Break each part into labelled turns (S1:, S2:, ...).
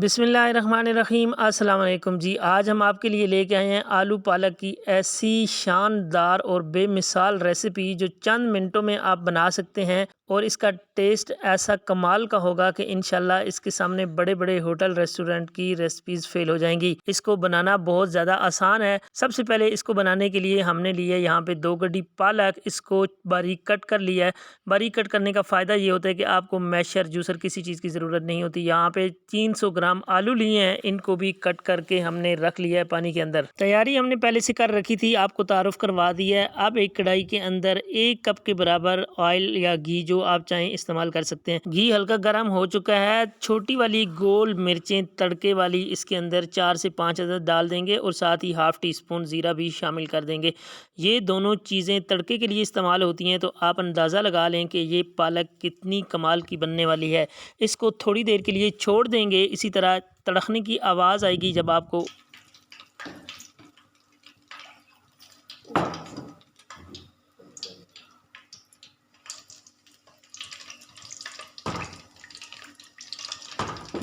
S1: बिस्मिल्लाहिर्रहमानिर्रहीम अस्सलाम वालेकुम जी। आज हम आपके लिए लेके आए हैं आलू पालक की ऐसी शानदार और बेमिसाल रेसिपी जो चंद मिनटों में आप बना सकते हैं और इसका टेस्ट ऐसा कमाल का होगा कि इंशाल्लाह इसके सामने बड़े बड़े होटल रेस्टोरेंट की रेसिपीज़ फेल हो जाएंगी। इसको बनाना बहुत ज़्यादा आसान है। सबसे पहले इसको बनाने के लिए हमने लिए यहाँ पे 2 गड्डी पालक, इसको बारीक कट कर लिया है। बारीक कट करने का फ़ायदा ये होता है कि आपको मैशर जूसर किसी चीज़ की ज़रूरत नहीं होती। यहाँ पे 300 ग्राम आलू लिए हैं, इनको भी कट करके हमने रख लिया है पानी के अंदर। तैयारी हमने पहले से कर रखी थी, आपको तारुफ करवा दी है। अब एक कढ़ाई के अंदर 1 कप के बराबर ऑयल या घी जो आप चाहें इस्तेमाल कर सकते हैं। घी हल्का गर्म हो चुका है। छोटी वाली गोल मिर्चें तड़के वाली इसके अंदर 4 से 5 अदद डाल देंगे और साथ ही हाफ टी स्पून ज़ीरा भी शामिल कर देंगे। ये दोनों चीज़ें तड़के के लिए इस्तेमाल होती हैं, तो आप अंदाज़ा लगा लें कि ये पालक कितनी कमाल की बनने वाली है। इसको थोड़ी देर के लिए छोड़ देंगे। इसी तरह तड़कने की आवाज़ आएगी जब आपको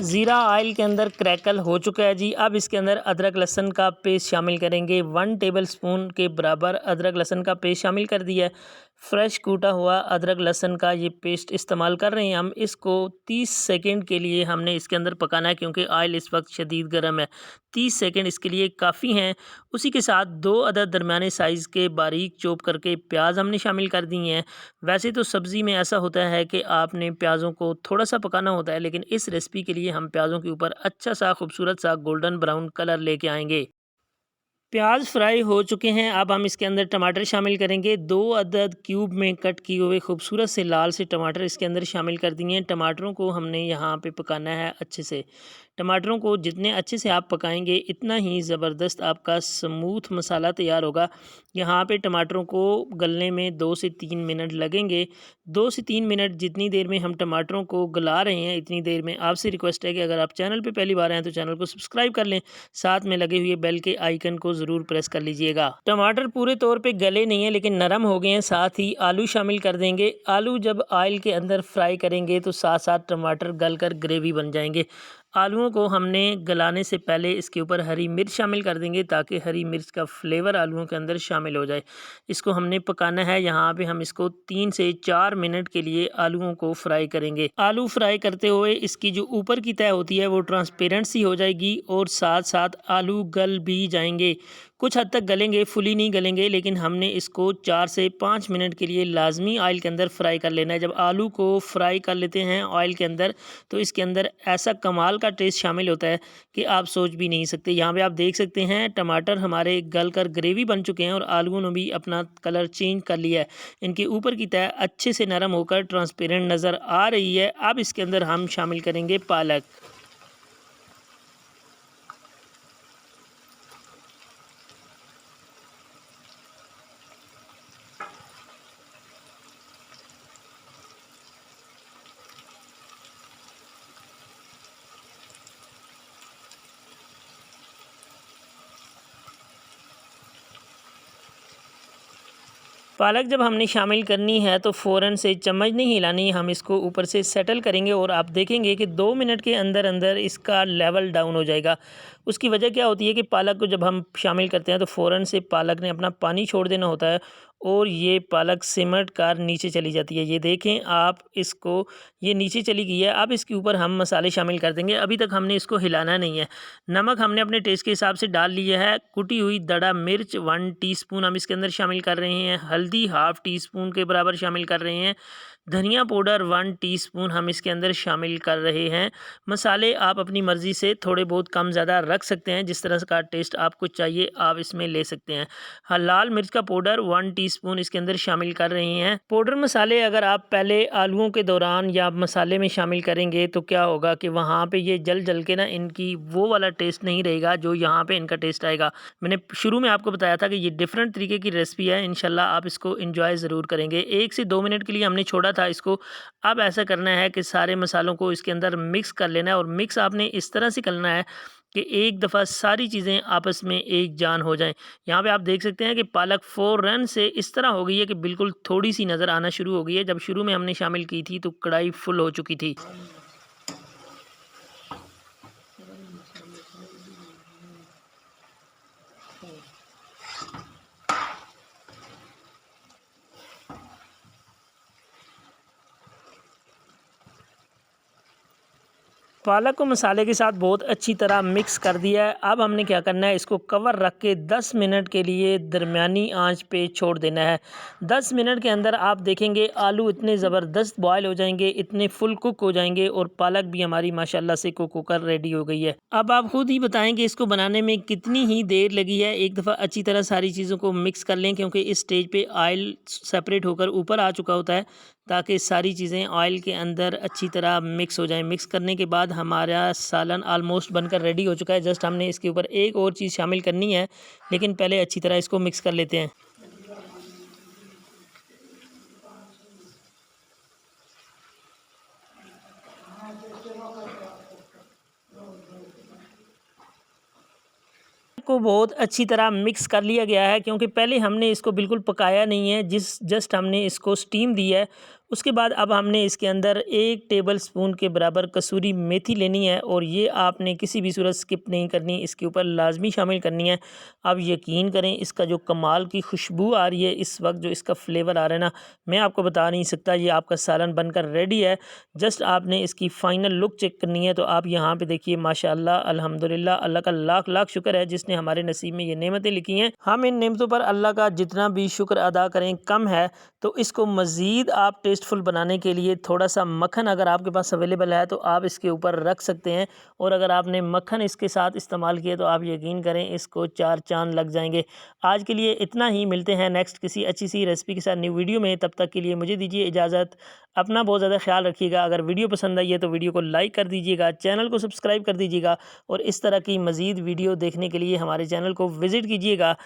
S1: ज़ीरा ऑयल के अंदर क्रैकल हो चुका है जी। अब इसके अंदर अदरक लहसुन का पेस्ट शामिल करेंगे। 1 टेबलस्पून के बराबर अदरक लहसुन का पेस्ट शामिल कर दिया है। फ्रेश कूटा हुआ अदरक लहसुन का ये पेस्ट इस्तेमाल कर रहे हैं हम। इसको 30 सेकंड के लिए हमने इसके अंदर पकाना है, क्योंकि ऑयल इस वक्त शदीद गर्म है। 30 सेकंड इसके लिए काफ़ी हैं। उसी के साथ 2 अदद दरमियाने साइज़ के बारीक चॉप करके प्याज हमने शामिल कर दिए हैं। वैसे तो सब्ज़ी में ऐसा होता है कि आपने प्याज़ों को थोड़ा सा पकाना होता है, लेकिन इस रेसिपी के लिए हम प्याज़ों के ऊपर अच्छा सा खूबसूरत सा गोल्डन ब्राउन कलर लेके आएंगे। प्याज फ्राई हो चुके हैं। अब हम इसके अंदर टमाटर शामिल करेंगे। 2 अदद क्यूब में कट किए हुए खूबसूरत से लाल से टमाटर इसके अंदर शामिल कर दिए हैं। टमाटरों को हमने यहाँ पे पकाना है अच्छे से। टमाटरों को जितने अच्छे से आप पकाएंगे इतना ही ज़बरदस्त आपका स्मूथ मसाला तैयार होगा। यहाँ पे टमाटरों को गलने में 2 से 3 मिनट लगेंगे। 2 से 3 मिनट जितनी देर में हम टमाटरों को गला रहे हैं, इतनी देर में आपसे रिक्वेस्ट है कि अगर आप चैनल पे पहली बार आए हैं तो चैनल को सब्सक्राइब कर लें। साथ में लगे हुए बेल के आइकन को ज़रूर प्रेस कर लीजिएगा। टमाटर पूरे तौर पे गले नहीं है, लेकिन नरम हो गए हैं। साथ ही आलू शामिल कर देंगे। आलू जब ऑयल के अंदर फ्राई करेंगे तो साथ साथ टमाटर गल कर ग्रेवी बन जाएंगे। आलूओं को हमने गलाने से पहले इसके ऊपर हरी मिर्च शामिल कर देंगे, ताकि हरी मिर्च का फ्लेवर आलूओं के अंदर शामिल हो जाए। इसको हमने पकाना है। यहाँ पे हम इसको 3 से 4 मिनट के लिए आलूओं को फ्राई करेंगे। आलू फ्राई करते हुए इसकी जो ऊपर की तह होती है वो ट्रांसपेरेंट सी हो जाएगी और साथ साथ आलू गल भी जाएंगे। कुछ हद तक गलेंगे, फुली नहीं गलेंगे, लेकिन हमने इसको 4 से 5 मिनट के लिए लाजमी ऑयल के अंदर फ्राई कर लेना है। जब आलू को फ्राई कर लेते हैं ऑयल के अंदर, तो इसके अंदर ऐसा कमाल का टेस्ट शामिल होता है कि आप सोच भी नहीं सकते। यहाँ पे आप देख सकते हैं टमाटर हमारे गल कर ग्रेवी बन चुके हैं और आलूओं ने भी अपना कलर चेंज कर लिया है। इनके ऊपर की तह अच्छे से नरम होकर ट्रांसपेरेंट नज़र आ रही है। अब इसके अंदर हम शामिल करेंगे पालक। पालक जब हमने शामिल करनी है तो फ़ौरन से चम्मच नहीं हिलानी, हम इसको ऊपर से सेटल करेंगे और आप देखेंगे कि 2 मिनट के अंदर अंदर इसका लेवल डाउन हो जाएगा। उसकी वजह क्या होती है कि पालक को जब हम शामिल करते हैं तो फ़ौरन से पालक ने अपना पानी छोड़ देना होता है और ये पालक सिमट कर नीचे चली जाती है। ये देखें आप इसको, ये नीचे चली गई है। अब इसके ऊपर हम मसाले शामिल कर देंगे। अभी तक हमने इसको हिलाना नहीं है। नमक हमने अपने टेस्ट के हिसाब से डाल लिया है। कुटी हुई दड़ा मिर्च 1 टीस्पून हम इसके अंदर शामिल कर रहे हैं। हल्दी हाफ टी स्पून के बराबर शामिल कर रहे हैं। धनिया पाउडर 1 टीस्पून हम इसके अंदर शामिल कर रहे हैं। मसाले आप अपनी मर्ज़ी से थोड़े बहुत कम ज़्यादा रख सकते हैं, जिस तरह का टेस्ट आपको चाहिए आप इसमें ले सकते हैं। हाँ, लाल मिर्च का पाउडर 1 टीस्पून इसके अंदर शामिल कर रहे हैं। पाउडर मसाले अगर आप पहले आलूओं के दौरान या मसाले में शामिल करेंगे तो क्या होगा कि वहाँ पे ये जल जल के ना इनकी वो वाला टेस्ट नहीं रहेगा जो यहाँ पे इनका टेस्ट आएगा। मैंने शुरू में आपको बताया था कि ये डिफरेंट तरीके की रेसिपी है। इंशाल्लाह आप इसको एंजॉय ज़रूर करेंगे। 1 से 2 मिनट के लिए हमने छोड़ा था इसको। अब ऐसा करना है कि सारे मसालों को इसके अंदर मिक्स कर लेना है और मिक्स आपने इस तरह से करना है कि एक दफ़ा सारी चीज़ें आपस में एक जान हो जाएं। यहाँ पे आप देख सकते हैं कि पालक फ़ौरन से इस तरह हो गई है कि बिल्कुल थोड़ी सी नज़र आना शुरू हो गई है। जब शुरू में हमने शामिल की थी तो कढ़ाई फुल हो चुकी थी। पालक को मसाले के साथ बहुत अच्छी तरह मिक्स कर दिया है। अब हमने क्या करना है, इसको कवर रख के 10 मिनट के लिए दरमियानी आंच पे छोड़ देना है। 10 मिनट के अंदर आप देखेंगे आलू इतने ज़बरदस्त बॉयल हो जाएंगे, इतने फुल कुक हो जाएंगे और पालक भी हमारी माशाल्लाह से कुक होकर रेडी हो गई है। अब आप खुद ही बताएं कि इसको बनाने में कितनी ही देर लगी है। एक दफ़ा अच्छी तरह सारी चीज़ों को मिक्स कर लें, क्योंकि इस स्टेज पे ऑयल सेपरेट होकर ऊपर आ चुका होता है, ताकि सारी चीज़ें ऑयल के अंदर अच्छी तरह मिक्स हो जाएं। मिक्स करने के बाद हमारा सालन आलमोस्ट बनकर रेडी हो चुका है। जस्ट हमने इसके ऊपर एक और चीज़ शामिल करनी है, लेकिन पहले अच्छी तरह इसको मिक्स कर लेते हैं। को बहुत अच्छी तरह मिक्स कर लिया गया है, क्योंकि पहले हमने इसको बिल्कुल पकाया नहीं है, जस्ट हमने इसको स्टीम दी है। उसके बाद अब हमने इसके अंदर 1 टेबल स्पून के बराबर कसूरी मेथी लेनी है, और ये आपने किसी भी सूरत स्किप नहीं करनी, इसके ऊपर लाजमी शामिल करनी है। अब यकीन करें, इसका जो कमाल की खुशबू आ रही है इस वक्त, जो इसका फ्लेवर आ रहा है ना, मैं आपको बता नहीं सकता। ये आपका सालन बनकर रेडी है। जस्ट आपने इसकी फ़ाइनल लुक चेक करनी है, तो आप यहाँ पे देखिए माशाल्लाह अल्हम्दुलिल्लाह, अल्लाह का लाख लाख शुक्र है जिसने हमारे नसीब में ये नेमतें लिखी हैं। हम इन नेमतों पर अल्लाह का जितना भी शुक्र अदा करें कम है। तो इसको मज़ीद आप टेस्टफुल बनाने के लिए थोड़ा सा मक्खन अगर आपके पास अवेलेबल है तो आप इसके ऊपर रख सकते हैं, और अगर आपने मक्खन इसके साथ इस्तेमाल किया तो आप यकीन करें इसको 4 चांद लग जाएंगे। आज के लिए इतना ही, मिलते हैं नेक्स्ट किसी अच्छी सी रेसिपी के साथ न्यू वीडियो में। तब तक के लिए मुझे दीजिए इजाज़त। अपना बहुत ज़्यादा ख्याल रखिएगा। अगर वीडियो पसंद आई है तो वीडियो को लाइक कर दीजिएगा, चैनल को सब्सक्राइब कर दीजिएगा, और इस तरह की मज़ीद वीडियो देखने के लिए हमारे चैनल को विज़िट कीजिएगा।